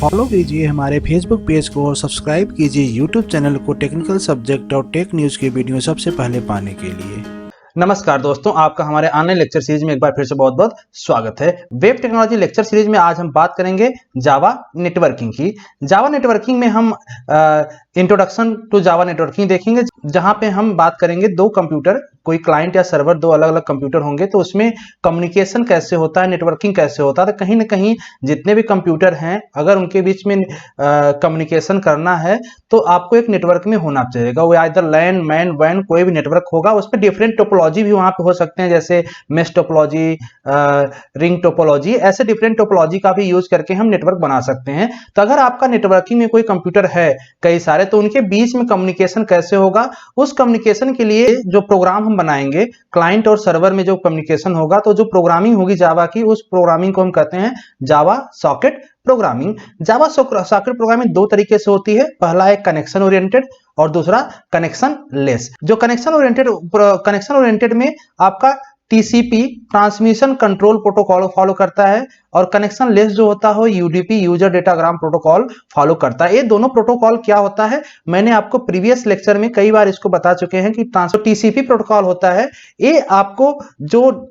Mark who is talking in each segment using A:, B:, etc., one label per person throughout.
A: Follow कीजिए हमारे Facebook page को और सब्सक्राइब कीजिए यूट्यूब चैनल को टेक्निकल सब्जेक्ट और टेक न्यूज़ की वीडियो सबसे पहले पाने के लिए।
B: नमस्कार दोस्तों, आपका हमारे ऑनलाइन लेक्चर सीरीज में एक बार फिर से बहुत बहुत स्वागत है। वेब टेक्नोलॉजी लेक्चर सीरीज में आज हम बात करेंगे जावा नेटवर्किंग की। जावा नेटवर्किंग में हम इंट्रोडक्शन टू जावा नेटवर्किंग देखेंगे, जहां पे हम बात करेंगे दो कंप्यूटर, कोई क्लाइंट या सर्वर, दो अलग अलग कंप्यूटर होंगे तो उसमें कम्युनिकेशन कैसे होता है, नेटवर्किंग कैसे होता है। तो कहीं ना कहीं जितने भी कंप्यूटर हैं, अगर उनके बीच में कम्युनिकेशन करना है तो आपको एक नेटवर्क में होना चाहिएगा। वो आइदर लैन, मैन, वैन, कोई भी नेटवर्क होगा। उसमें डिफरेंट टोपोलॉजी भी वहां पे हो सकते हैं, जैसे मेश टोपोलॉजी, रिंग टोपोलॉजी, ऐसे डिफरेंट टोपोलॉजी का भी यूज करके हम नेटवर्क बना सकते हैं। तो अगर आपका नेटवर्किंग में कोई कंप्यूटर है कई सारे, तो उनके बीच में कम्युनिकेशन कैसे होगा, उस कम्युनिकेशन के लिए जो प्रोग्राम हम बनाएंगे, क्लाइंट और सर्वर में जो कम्युनिकेशन होगा, तो जो प्रोग्रामिंग होगी जावा की, उस प्रोग्रामिंग को हम कहते हैं जावा सॉकेट प्रोग्रामिंग। जावा सॉकेट प्रोग्रामिंग दो तरीके से होती है। पहला है कनेक्शन ओरिएंटेड और दूसरा कनेक्शन लेस। जो कनेक्शन ओरिएंटेड में आपका TCP transmission control protocol follow करता है, और कनेक्शन लेस जो होता है UDP user datagram protocol follow करता है। ये दोनों प्रोटोकॉल क्या होता है, मैंने आपको प्रीवियस लेक्चर में कई बार इसको बता चुके हैं कि टीसीपी प्रोटोकॉल होता है। ये आपको जो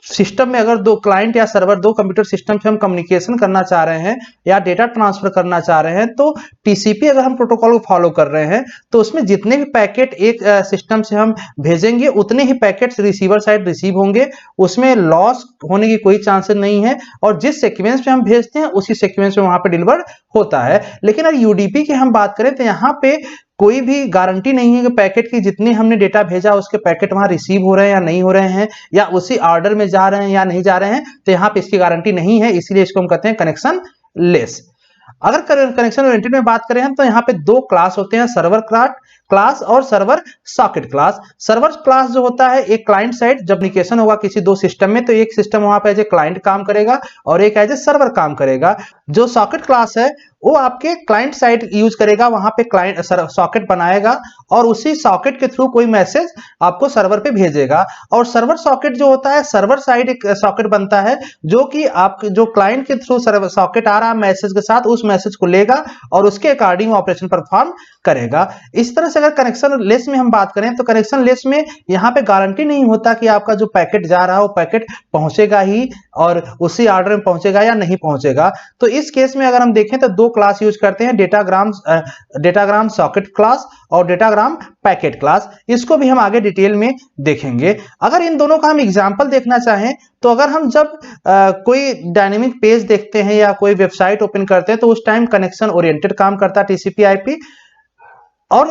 B: सिस्टम में अगर दो क्लाइंट या सर्वर, दो कंप्यूटर सिस्टम से हम कम्युनिकेशन करना चाह रहे हैं या डेटा ट्रांसफर करना चाह रहे हैं, तो टीसीपी अगर हम प्रोटोकॉल को फॉलो कर रहे हैं तो उसमें जितने भी पैकेट एक सिस्टम से हम भेजेंगे उतने ही पैकेट्स रिसीवर साइड रिसीव होंगे। उसमें लॉस होने की कोई चांसेस नहीं है, और जिस सीक्वेंस में हम भेजते हैं उसी सीक्वेंस में वहां पे डिलीवर होता है। लेकिन अगर यूडीपी की हम बात करें तो यहाँ पे कोई भी गारंटी नहीं है कि पैकेट की जितने हमने डेटा भेजा उसके पैकेट वहां रिसीव हो रहे हैं या नहीं हो रहे हैं, या उसी ऑर्डर में जा रहे हैं या नहीं जा रहे हैं। तो यहाँ पे इसकी गारंटी नहीं है, इसीलिए इसको हम कहते हैं कनेक्शन लेस। अगर कनेक्शन ओरिएंटेड में बात करें हम, तो यहाँ पे दो क्लास होते हैं, सर्वर क्लास और server socket class. Server class जो होता है, एक क्लाइंट साइड जब कम्युनिकेशन होगा किसी दो सिस्टम में, तो एक सिस्टम वहां पे एज ए क्लाइंट काम करेगा और एक एज ए सर्वर काम करेगा। जो सॉकेट क्लास है वो आपके क्लाइंट साइड यूज करेगा, वहां पे क्लाइंट सॉकेट बनाएगा और उसी सॉकेट के थ्रू कोई मैसेज आपको सर्वर पे भेजेगा। और सर्वर सॉकेट जो होता है, सर्वर साइड एक सॉकेट बनता है जो कि आप जो क्लाइंट के थ्रू सर्वर सॉकेट आ रहा है मैसेज के साथ, उस मैसेज को लेगा और उसके अकॉर्डिंग ऑपरेशन परफॉर्म करेगा। इस तरह से अगर कनेक्शन लेस में हम बात करें तो कनेक्शन लेस में यहाँ पे गारंटी नहीं होता कि आपका जो पैकेट जा रहा है वो पैकेट पहुंचेगा ही और उसी ऑर्डर में पहुंचेगा या नहीं पहुंचेगा। तो इस केस में अगर हम देखें तो दो क्लास यूज करते हैं, डेटाग्राम सॉकेट क्लास और डेटाग्राम पैकेट क्लास। इसको भी हम आगे डिटेल में देखेंगे। अगर इन दोनों का हम एग्जांपल देखना चाहें तो अगर हम जब कोई डायनेमिक पेज देखते हैं या कोई वेबसाइट ओपन करते हैं तो उस टाइम कनेक्शन ओरिएंटेड काम करता है टीसीपी आईपी, और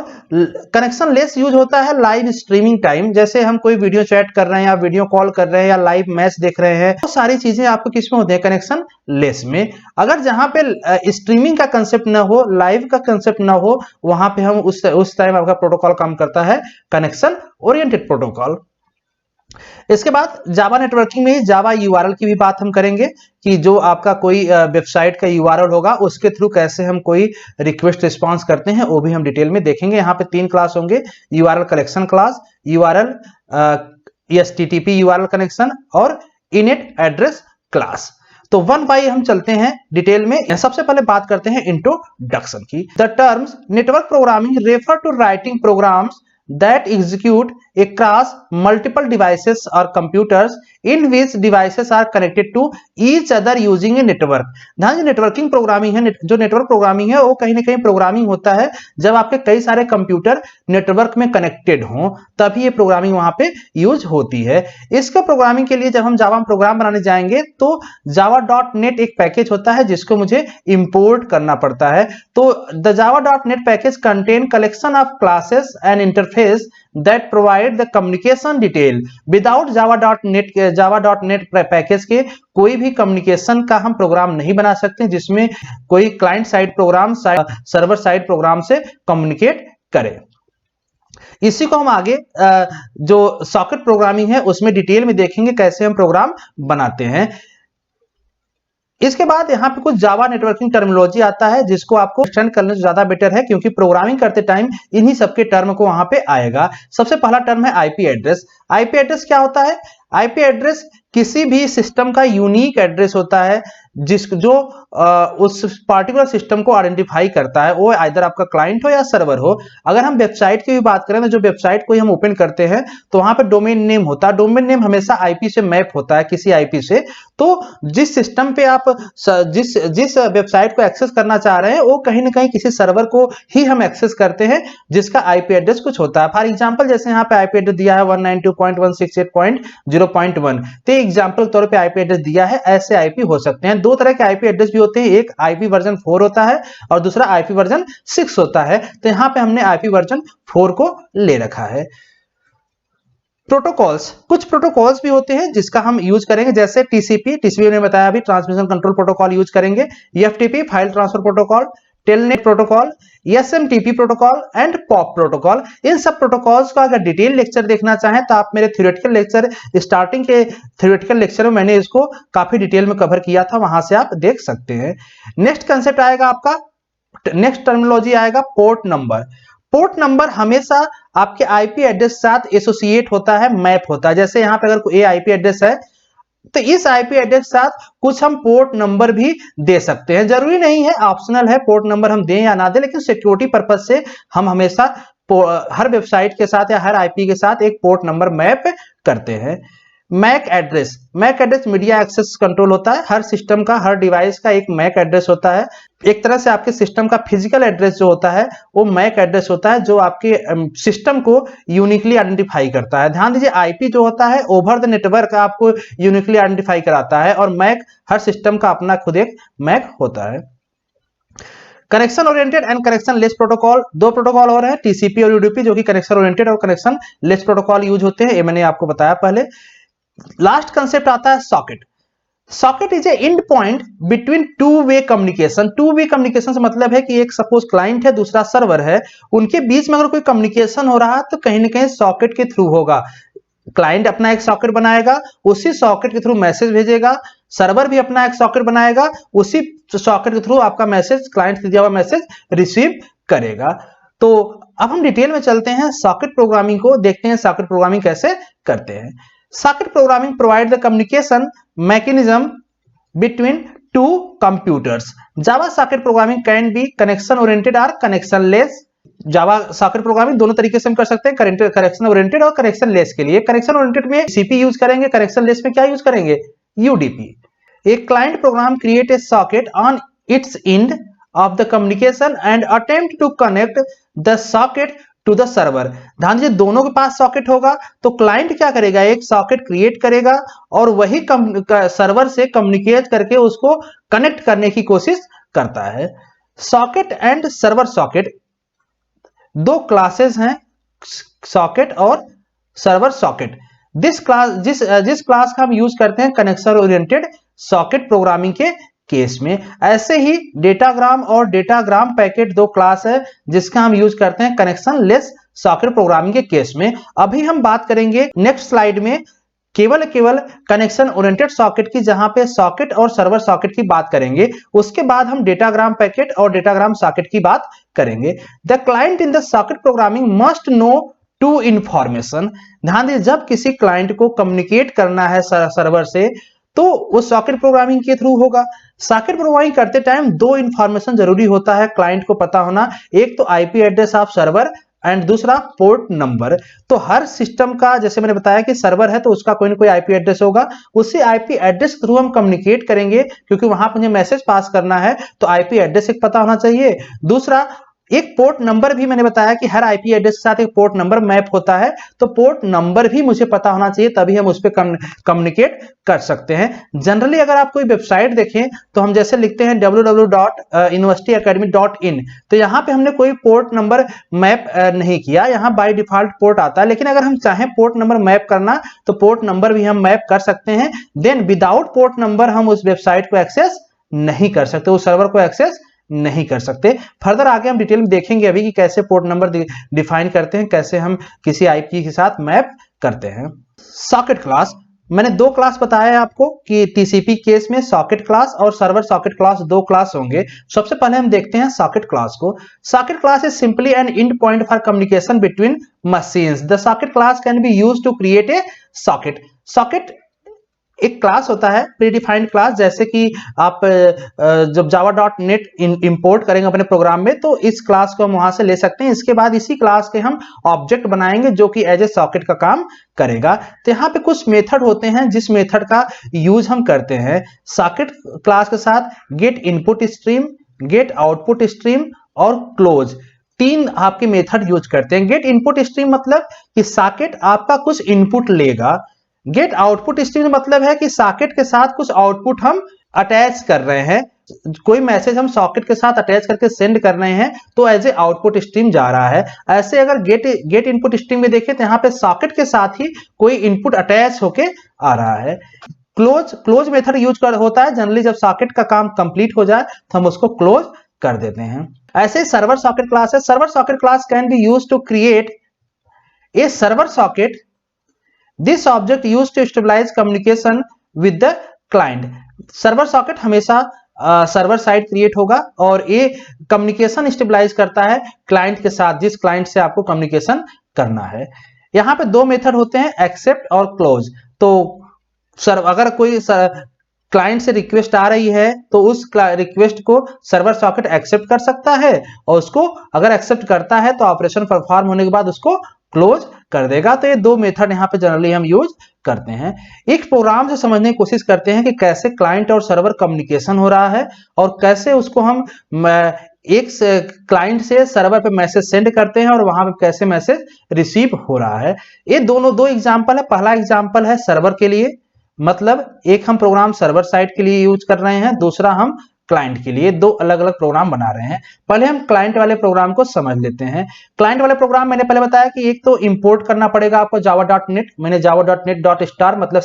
B: कनेक्शन लेस यूज होता है लाइव स्ट्रीमिंग टाइम। जैसे हम कोई वीडियो चैट कर रहे हैं या वीडियो कॉल कर रहे हैं या लाइव मैच देख रहे हैं, तो सारी चीजें आपको किसमें होती है, कनेक्शन लेस में। अगर जहां पे स्ट्रीमिंग का कंसेप्ट ना हो, लाइव का कंसेप्ट ना हो, वहां पे हम उस टाइम आपका प्रोटोकॉल काम करता है कनेक्शन ओरिएंटेड प्रोटोकॉल। इसके बाद जावा नेटवर्किंग में जावा यूआरएल की भी बात हम करेंगे कि जो आपका कोई वेबसाइट का यूआरएल होगा उसके थ्रू कैसे हम कोई रिक्वेस्ट रिस्पांस करते हैं, वो भी हम डिटेल में देखेंगे। यहाँ पे तीन क्लास होंगे, URL collection class, URL HTTP URL connection और इनेट एड्रेस क्लास। तो वन बाय हम चलते हैं डिटेल में। सबसे पहले बात करते हैं इंट्रोडक्शन की। The terms network programming refer to writing programs that execute across multiple devices or computers in which devices are connected to each other using a network। ध्यान, जो नेटवर्किंग प्रोग्रामिंग है, जो नेटवर्क प्रोग्रामिंग है वो कहीं ना कहीं प्रोग्रामिंग होता है जब आपके कई सारे कंप्यूटर नेटवर्क में कनेक्टेड हों, तभी ये प्रोग्रामिंग वहां पे यूज होती है। इसका प्रोग्रामिंग के लिए जब हम जावा प्रोग्राम बनाने जाएंगे तो java.net एक पैकेज होता है जिसको मुझे इंपोर्ट करना पड़ता है। तो the java.net package contain collection of classes and interface that provide the communication detail। Without java.net package के कोई भी कम्युनिकेशन का हम प्रोग्राम नहीं बना सकते जिसमें कोई client side program server side program से कम्युनिकेट करे। इसी को हम आगे जो सॉकेट प्रोग्रामिंग है उसमें डिटेल में देखेंगे कैसे हम प्रोग्राम बनाते हैं। इसके बाद यहाँ पे कुछ जावा नेटवर्किंग टर्मिनोलॉजी आता है जिसको आपको अंडरस्टैंड करने से ज्यादा बेटर है, क्योंकि प्रोग्रामिंग करते टाइम इन्हीं सबके टर्म को वहां पे आएगा। सबसे पहला टर्म है आईपी एड्रेस। आईपी एड्रेस क्या होता है? आईपी एड्रेस किसी भी सिस्टम का यूनिक एड्रेस होता है जो उस पार्टिकुलर सिस्टम को आइडेंटिफाई करता है वो आइदर आपका क्लाइंट हो या सर्वर हो। अगर हम वेबसाइट की भी बात करें तो जो वेबसाइट को हम ओपन करते हैं तो वहां पे डोमेन नेम होता है, डोमेन नेम हमेशा आईपी से मैप होता है, किसी आईपी से। तो जिस सिस्टम पे आप जिस वेबसाइट को एक्सेस करना चाह रहे हैं वो कहीं ना कहीं किसी सर्वर को ही हम एक्सेस करते हैं जिसका आईपी एड्रेस कुछ होता है। फॉर एग्जांपल जैसे यहाँ पे आईपी एड्रेस दिया है 192.168.0.1, तो एग्जांपल तौर पे आईपी एड्रेस दिया है, ऐसे आईपी हो सकते हैं। दो तरह के आईपी एड्रेस भी होते हैं, एक आईपी वर्जन 4 होता है और दूसरा आईपी वर्जन 6 होता है। तो यहाँ पे हमने आईपी वर्जन 4 को ले रखा है। प्रोटोकॉल्स, कुछ प्रोटोकॉल्स भी होते हैं जिसका हम यूज करेंगे, जैसे टीसीपी ने बताया अभी, ट्रांसमिशन कंट्रोल प्रोटोकॉल यूज करेंगे, FTP file transfer protocol, telnet protocol, SMTP protocol and POP protocol. इन सब प्रोटोकॉल्स का अगर डिटेल लेक्चर देखना चाहें तो आप मेरे थ्योरेटिकल लेक्चर, स्टार्टिंग के थ्योरेटिकल लेक्चर में मैंने इसको काफी डिटेल में कवर किया था, वहां से आप देख सकते हैं। नेक्स्ट कंसेप्ट आएगा आपका, नेक्स्ट टर्मिनोलॉजी आएगा पोर्ट नंबर। पोर्ट नंबर हमेशा आपके आईपी एड्रेस साथ एसोसिएट होता है, मैप होता है। जैसे यहां पे अगर कोई आईपी एड्रेस है तो इस आईपी एड्रेस साथ कुछ हम पोर्ट नंबर भी दे सकते हैं, जरूरी नहीं है, ऑप्शनल है पोर्ट नंबर हम दें या ना दें, लेकिन सिक्योरिटी पर्पज से हम हमेशा हर वेबसाइट के साथ या हर आईपी के साथ एक पोर्ट नंबर मैप करते हैं। MAC address, MAC address media access control होता है, हर सिस्टम का, हर डिवाइस का एक मैक एड्रेस होता है। एक तरह से आपके सिस्टम का फिजिकल एड्रेस जो होता है वो मैक एड्रेस होता है, जो आपके सिस्टम को यूनिकली आइडेंटिफाई करता है। ध्यान दीजिए, आईपी जो होता है ओवर द नेटवर्क आपको यूनिकली आइडेंटिफाई कराता है, और मैक हर सिस्टम का अपना खुद एक मैक होता है। Connection oriented and connection less protocol, दो प्रोटोकॉल और है, टीसीपी और यूडीपी, जो कि कनेक्शन ओरिएंटेड और कनेक्शन लेस प्रोटोकॉल यूज होते हैं, ये मैंने आपको बताया पहले। लास्ट कंसेप्ट आता है socket. Socket is A and point between two way communication. Two way communication से मतलब है कि एक सपोज क्लाइंट है, दूसरा सर्वर है, उनके बीच में अगर कोई कम्युनिकेशन हो रहा है तो कहीं ना कहीं सॉकेट के थ्रू होगा। क्लाइंट अपना एक सॉकेट बनाएगा, उसी सॉकेट के थ्रू मैसेज भेजेगा, सर्वर भी अपना एक सॉकेट बनाएगा, उसी सॉकेट के थ्रू आपका मैसेज, क्लाइंट से दिया हुआ मैसेज रिसीव करेगा। तो अब हम डिटेल में चलते हैं, सॉकेट प्रोग्रामिंग को देखते हैं, सॉकेट प्रोग्रामिंग कैसे करते हैं। Socket programming provide the communication mechanism between two computers. Java socket programming can be connection oriented or connectionless. Java socket programming दोनों तरीके से हम कर सकते हैं, कनेक्शन ओरिएंटेड और कनेक्शन लेस के लिए। कनेक्शन ओरिएंटेड में सीपी यूज करेंगे, कनेक्शन लेस में क्या यूज करेंगे, यूडीपी। एक client program create a socket on its end of the communication and attempt to connect the socket to the server. ध्यान दीजिए, दोनों के पास सॉकेट होगा तो क्लाइंट क्या करेगा, एक सॉकेट क्रिएट करेगा और वही सर्वर से कम्युनिकेट करके उसको कनेक्ट करने की कोशिश करता है। सॉकेट एंड सर्वर सॉकेट दो क्लासेस हैं, सॉकेट और सर्वर सॉकेट। जिस क्लास का हम यूज करते हैं कनेक्शन ओरिएंटेड सॉकेट प्रोग्रामिंग के केस में। ऐसे ही डेटाग्राम और डेटाग्राम पैकेट दो क्लास है जिसका हम यूज करते हैं कनेक्शन लेस सॉकेट प्रोग्रामिंग के केस में। अभी हम बात करेंगे नेक्स्ट स्लाइड में केवल कनेक्शन ओरिएंटेड सॉकेट की, जहां पे सॉकेट और सर्वर सॉकेट की बात करेंगे। उसके बाद हम डेटाग्राम पैकेट और डेटाग्राम सॉकेट की बात करेंगे। The client in the socket programming must know two information. ध्यान दीजिए, जब किसी क्लाइंट को कम्युनिकेट करना है सर्वर से तो वो सॉकेट प्रोग्रामिंग के थ्रू होगा। सॉकेट प्रोग्रामिंग करते टाइम दो इंफॉर्मेशन जरूरी होता है क्लाइंट को पता होना, एक तो IP address of server and दूसरा पोर्ट नंबर। तो हर सिस्टम का, जैसे मैंने बताया कि सर्वर है तो उसका कोई ना कोई आईपी एड्रेस होगा, उसी आईपी एड्रेस के थ्रू हम कम्युनिकेट करेंगे, क्योंकि वहां पर मुझे मैसेज पास करना है तो आईपी एड्रेस एक पता होना चाहिए। दूसरा, एक पोर्ट नंबर भी मैंने बताया कि हर आईपी एड्रेस के साथ एक पोर्ट नंबर मैप होता है, तो पोर्ट नंबर भी मुझे पता होना चाहिए, तभी हम उस पर कम्युनिकेट कर सकते हैं। जनरली अगर आप कोई वेबसाइट देखें तो हम जैसे लिखते हैं www.universityacademy.in, तो यहाँ पे हमने कोई पोर्ट नंबर मैप नहीं किया, यहाँ बाय डिफॉल्ट पोर्ट आता है। लेकिन अगर हम चाहें पोर्ट नंबर मैप करना तो पोर्ट नंबर भी हम मैप कर सकते हैं। देन विदाउट पोर्ट नंबर हम उस वेबसाइट को एक्सेस नहीं कर सकते, उस सर्वर को एक्सेस नहीं कर सकते। फर्दर आगे हम डिटेल में देखेंगे अभी कि कैसे पोर्ट नंबर डिफाइन करते हैं, कैसे हम किसी आईपी के साथ मैप करते हैं। सॉकेट क्लास, मैंने दो क्लास बताया है आपको कि टीसीपी केस में सॉकेट क्लास और सर्वर सॉकेट क्लास दो क्लास होंगे। सबसे पहले हम देखते हैं सॉकेट क्लास को। Socket class is simply an endpoint for communication between machines. The socket class can be used to create a socket. Socket एक क्लास होता है प्रीडिफाइंड क्लास, जैसे कि आप जब java.net इंपोर्ट करेंगे अपने प्रोग्राम में तो इस क्लास को हम वहां से ले सकते हैं। इसके बाद इसी क्लास के हम ऑब्जेक्ट बनाएंगे जो कि एज ए सॉकेट का काम करेगा। तो यहाँ पे कुछ मेथड होते हैं जिस मेथड का यूज हम करते हैं सॉकेट क्लास के साथ। Get input stream, get output stream और क्लोज, तीन आपके मेथड यूज करते हैं। गेट इनपुट स्ट्रीम मतलब कि सॉकेट आपका कुछ इनपुट लेगा। गेट आउटपुट स्ट्रीम मतलब है कि सॉकेट के साथ कुछ आउटपुट हम अटैच कर रहे हैं, कोई मैसेज हम सॉकेट के साथ अटैच करके सेंड कर रहे हैं तो एज ए आउटपुट स्ट्रीम जा रहा है। ऐसे अगर गेट इनपुट स्ट्रीम में देखें तो यहाँ पे सॉकेट के साथ ही कोई इनपुट अटैच होके आ रहा है। क्लोज मेथड यूज होता है जनरली जब सॉकेट का काम कंप्लीट हो जाए तो हम उसको क्लोज कर देते हैं। ऐसे सर्वर सॉकेट क्लास है। Server socket class can be used to create a server socket. This object used to stabilize communication with the client. Server socket हमेशा सर्वर साइड क्रिएट होगा और ये कम्युनिकेशन स्टेबलाइज करता है क्लाइंट के साथ, जिस क्लाइंट से आपको कम्युनिकेशन करना है। यहाँ पे दो मेथड होते हैं, एक्सेप्ट और क्लोज। तो अगर कोई क्लाइंट से रिक्वेस्ट आ रही है तो उस रिक्वेस्ट को सर्वर सॉकेट एक्सेप्ट कर सकता है और उसको अगर एक्सेप्ट करता है तो ऑपरेशन परफॉर्म होने के बाद उसको क्लोज कर देगा। तो ये दो मेथड यहाँ पे जनरली हम यूज करते हैं। एक प्रोग्राम से समझने की कोशिश करते हैं कि कैसे क्लाइंट और सर्वर कम्युनिकेशन हो रहा है और कैसे उसको हम एक क्लाइंट से सर्वर पे मैसेज सेंड करते हैं और वहां पे कैसे मैसेज रिसीव हो रहा है। ये दो एग्जांपल है। पहला एग्जांपल है सर्वर के लिए, मतलब एक हम प्रोग्राम सर्वर साइड के लिए यूज कर रहे हैं, दूसरा हम क्लाइंट के लिए। दो अलग अलग प्रोग्राम बना रहे हैं। पहले हम क्लाइंट वाले प्रोग्राम को समझ लेते हैं। क्लाइंट वाले प्रोग्राम मैंने पहले बताया कि एक तो इंपोर्ट करना पड़ेगा आपको java.net। मैंने java.net.star मतलब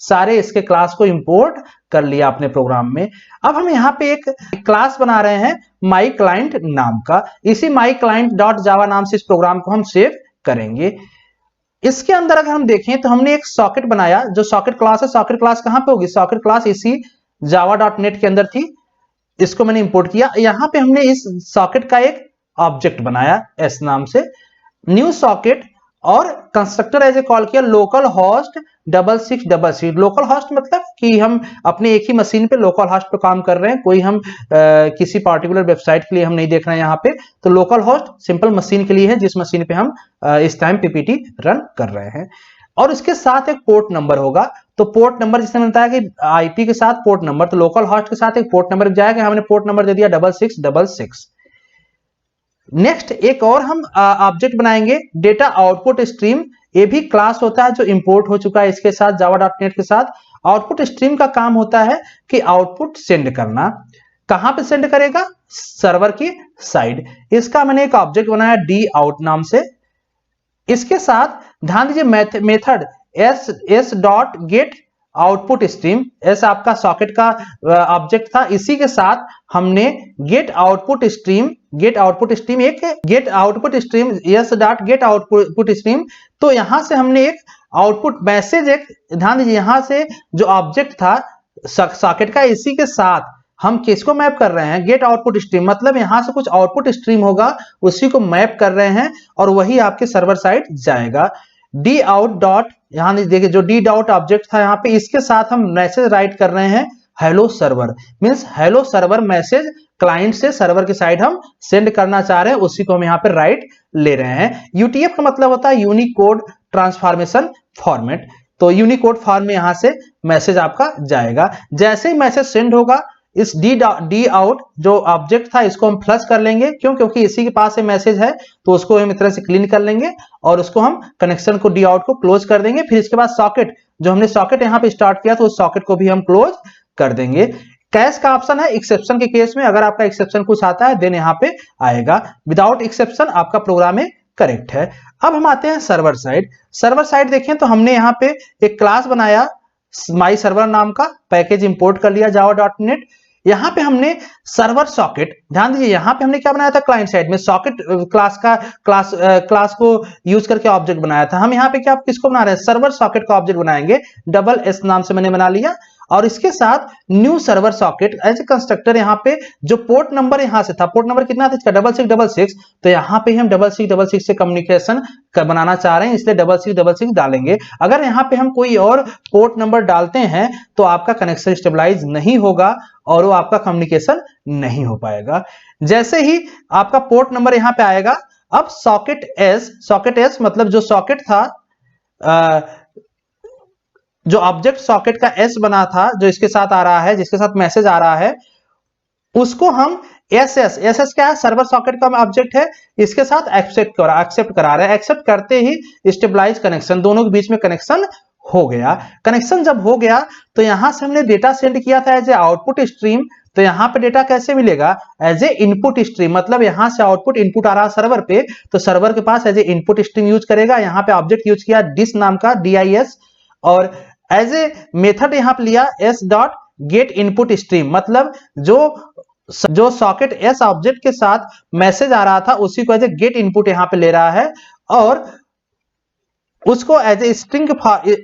B: सारे इसके क्लास को इंपोर्ट कर लिया अपने प्रोग्राम में। अब हम यहाँ पे एक क्लास बना रहे हैं माई क्लाइंट नाम का। इसी माई क्लाइंट .java नाम से इस प्रोग्राम को हम सेव करेंगे। इसके अंदर अगर हम देखें तो हमने एक सॉकेट बनाया, जो सॉकेट क्लास है। सॉकेट क्लास कहां पे होगी? सॉकेट क्लास इसी java.net के अंदर थी, इसको मैंने इंपोर्ट किया। यहां पे हमने इस सॉकेट का एक ऑब्जेक्ट बनाया एस नाम से, न्यू सॉकेट, और कंस्ट्रक्टर एज ए कॉल किया लोकल होस्ट 6666। लोकल होस्ट मतलब कि हम अपने एक ही मशीन पे लोकल होस्ट पे काम कर रहे हैं, कोई हम किसी पार्टिकुलर वेबसाइट के लिए हम नहीं देख रहे हैं यहाँ पे। तो लोकल होस्ट सिंपल मशीन के लिए है जिस मशीन पे हम इस टाइम पीपीटी रन कर रहे हैं। और इसके साथ एक पोर्ट नंबर होगा। तो पोर्ट नंबर जिसने मैंने बताया कि आईपी के साथ पोर्ट नंबर, तो लोकल होस्ट के साथ एक पोर्ट नंबर जाएगा। हमने पोर्ट नंबर दे दिया 6666। नेक्स्ट एक और हम ऑब्जेक्ट बनाएंगे डेटा आउटपुट स्ट्रीम। ये भी क्लास होता है जो इंपोर्ट हो चुका है इसके साथ java.net के साथ। आउटपुट स्ट्रीम का काम होता है कि आउटपुट सेंड करना। कहां पे सेंड करेगा? सर्वर की साइड। इसका मैंने एक ऑब्जेक्ट बनाया डी आउट नाम से। इसके साथ ध्यान दीजिए method S dot get output stream, S आपका सॉकेट का ऑब्जेक्ट था। इसी के साथ हमने get output stream S dot get output stream. तो यहां से हमने एक आउटपुट मैसेज, एक ध्यान दीजिए यहां से जो ऑब्जेक्ट था सॉकेट का, इसी के साथ हम किसको मैप कर रहे हैं? गेट आउटपुट स्ट्रीम, मतलब यहां से कुछ आउटपुट स्ट्रीम होगा उसी को मैप कर रहे हैं और वही आपके सर्वर साइड जाएगा। डी आउट डॉट, यहां देखिए जो डी डॉट ऑब्जेक्ट था यहाँ पे, इसके साथ हम मैसेज राइट कर रहे हैं hello server, means hello server message client से सर्वर की साइड हम सेंड करना चाह रहे हैं, उसी को हम यहाँ पे राइट ले रहे हैं। यूटीएफ का मतलब होता है यूनिकोड ट्रांसफॉर्मेशन फॉर्मेट। तो यूनिकोड फॉर्म में यहां से मैसेज आपका जाएगा। जैसे ही मैसेज सेंड होगा, इस डी आउट जो ऑब्जेक्ट था इसको हम फ्लश कर लेंगे, क्योंकि इसी के पास से मैसेज है तो उसको हम इस तरह से क्लीन कर लेंगे और उसको हम कनेक्शन को डी आउट को क्लोज कर देंगे। फिर इसके बाद सॉकेट, जो हमने सॉकेट यहाँ पे स्टार्ट किया तो उस सॉकेट को भी हम क्लोज कर देंगे। कैश का ऑप्शन है एक्सेप्शन के केस में, अगर आपका एक्सेप्शन कुछ आता है देन यहाँ पे आएगा। विदाउट एक्सेप्शन आपका प्रोग्राम में करेक्ट है। अब हम आते हैं सर्वर साइड। सर्वर साइड देखें तो हमने यहाँ पे एक क्लास बनाया माई सर्वर नाम का, पैकेज इंपोर्ट कर लिया java.net। यहां पे हमने सर्वर सॉकेट, ध्यान दीजिए यहां पे हमने क्या बनाया था? क्लाइंट साइड में सॉकेट क्लास को यूज करके ऑब्जेक्ट बनाया था। हम यहाँ पे क्या किसको बना रहे हैं? सर्वर सॉकेट का ऑब्जेक्ट बनाएंगे। डबल एस नाम से मैंने बना लिया और इसके साथ new server socket as a constructor. यहाँ पे जो पोर्ट नंबर यहां से था, पोर्ट नंबर कितना था इसका 6666, तो यहाँ पे हम 6666 से कम्युनिकेशन बनाना चाह रहे हैं, इसलिए 6666 डालेंगे। अगर यहाँ पे हम कोई और पोर्ट नंबर डालते हैं तो आपका कनेक्शन स्टेबलाइज नहीं होगा और वो आपका कम्युनिकेशन नहीं हो पाएगा। जैसे ही आपका पोर्ट नंबर यहाँ पे आएगा, अब सॉकेट एस मतलब जो सॉकेट था, जो ऑब्जेक्ट सॉकेट का एस बना था, जो इसके साथ आ रहा है, जिसके साथ मैसेज आ रहा है, उसको हम एस क्या है, सर्वर सॉकेट का ऑब्जेक्ट है, इसके साथ एक्सेप्ट करा रहे हैं। एक्सेप्ट करते ही स्टेबलाइज कनेक्शन, दोनों के बीच में कनेक्शन हो गया। कनेक्शन जब हो गया तो यहां से हमने डेटा सेंड किया था एज ए आउटपुट स्ट्रीम, तो यहां पे डेटा कैसे मिलेगा, एज ए इनपुट स्ट्रीम, मतलब यहां से आउटपुट इनपुट आ रहा है सर्वर पे, तो सर्वर के पास as a input stream use करेगा। यहां पे ऑब्जेक्ट यूज किया डिस नाम का, DIS, और एज ए मेथड यहां पे लिया s.get इनपुट स्ट्रीम, मतलब जो सॉकेट एस ऑब्जेक्ट के साथ मैसेज आ रहा था उसी को एज ए गेट इनपुट यहां पे ले रहा है, और उसको एज ए स्ट्रिंग,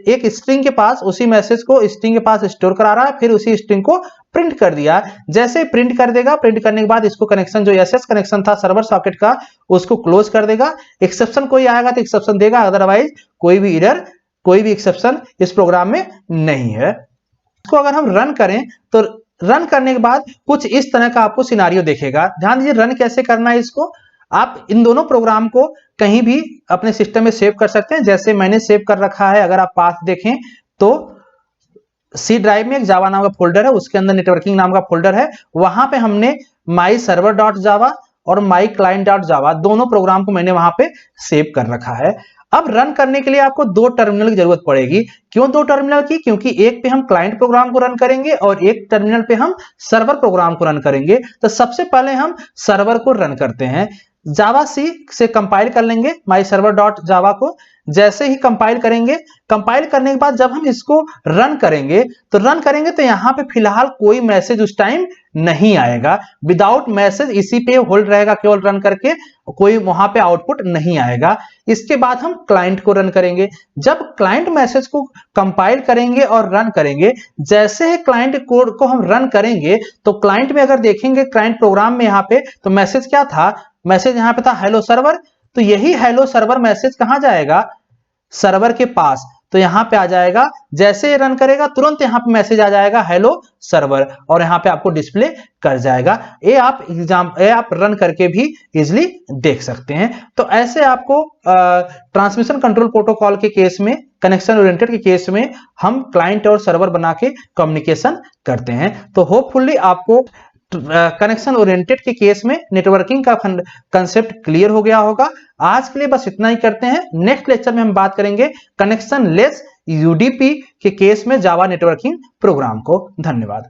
B: एक स्ट्रिंग के पास, उसी मैसेज को स्ट्रिंग के पास स्टोर करा रहा है, फिर उसी स्ट्रिंग को प्रिंट कर दिया। जैसे प्रिंट कर देगा, प्रिंट करने के बाद इसको कनेक्शन, जो SS कनेक्शन था सर्वर सॉकेट का, उसको क्लोज कर देगा। एक्सेप्शन कोई आएगा तो एक्सेप्शन देगा, अदरवाइज कोई भी एरर, कोई भी एक्सेप्शन इस प्रोग्राम में नहीं है। इसको अगर हम रन करें तो रन करने के बाद कुछ इस तरह का आपको सिनारियो देखेगा। ध्यान दीजिए रन कैसे करना है इसको। आप इन दोनों प्रोग्राम को कहीं भी अपने सिस्टम में सेव कर सकते हैं, जैसे मैंने सेव कर रखा है। अगर आप पाथ देखें तो सी ड्राइव में एक जावा नाम का फोल्डर है, उसके अंदर नेटवर्किंग नाम का फोल्डर है, वहां पे हमने myserver.java और myclient.java दोनों प्रोग्राम को मैंने वहां पे सेव कर रखा है। अब रन करने के लिए आपको दो टर्मिनल की जरूरत पड़ेगी। क्यों दो टर्मिनल की? क्योंकि एक पे हम क्लाइंट प्रोग्राम को रन करेंगे और एक टर्मिनल पे हम सर्वर प्रोग्राम को रन करेंगे। तो सबसे पहले हम सर्वर को रन करते हैं। जावा सी से कंपाइल कर लेंगे myserver.java को। जैसे ही कंपाइल करेंगे, कंपाइल करने के बाद जब हम इसको रन करेंगे तो यहां पे फिलहाल कोई मैसेज उस टाइम नहीं आएगा। विदाउट मैसेज इसी पे होल्ड रहेगा, केवल रन करके, कोई वहां पे आउटपुट नहीं आएगा। इसके बाद हम क्लाइंट को रन करेंगे। जब क्लाइंट मैसेज को कंपाइल करेंगे और रन करेंगे, जैसे ही क्लाइंट कोड को हम रन करेंगे तो क्लाइंट में अगर देखेंगे, क्लाइंट प्रोग्राम में यहां पे तो मैसेज क्या था, मैसेज यहां पे था हेलो सर्वर। तो यही हेलो सर्वर मैसेज कहां जाएगा, सर्वर के पास। तो यहां पे आ जाएगा, जैसे रन करेगा तुरंत यहां पे मैसेज आ जाएगा हेलो सर्वर, और यहां पे आपको डिस्प्ले कर जाएगा। ये आप रन करके भी इजिली देख सकते हैं। तो ऐसे आपको ट्रांसमिशन कंट्रोल प्रोटोकॉल के केस में, कनेक्शन ओरिएंटेड के केस में हम क्लाइंट और सर्वर बना के कम्युनिकेशन करते हैं। तो होपफुली आपको कनेक्शन ओरिएंटेड के केस में नेटवर्किंग का कंसेप्ट क्लियर हो गया होगा। आज के लिए बस इतना ही करते हैं। नेक्स्ट लेक्चर में हम बात करेंगे कनेक्शन लेस UDP के केस में जावा नेटवर्किंग प्रोग्राम को। धन्यवाद।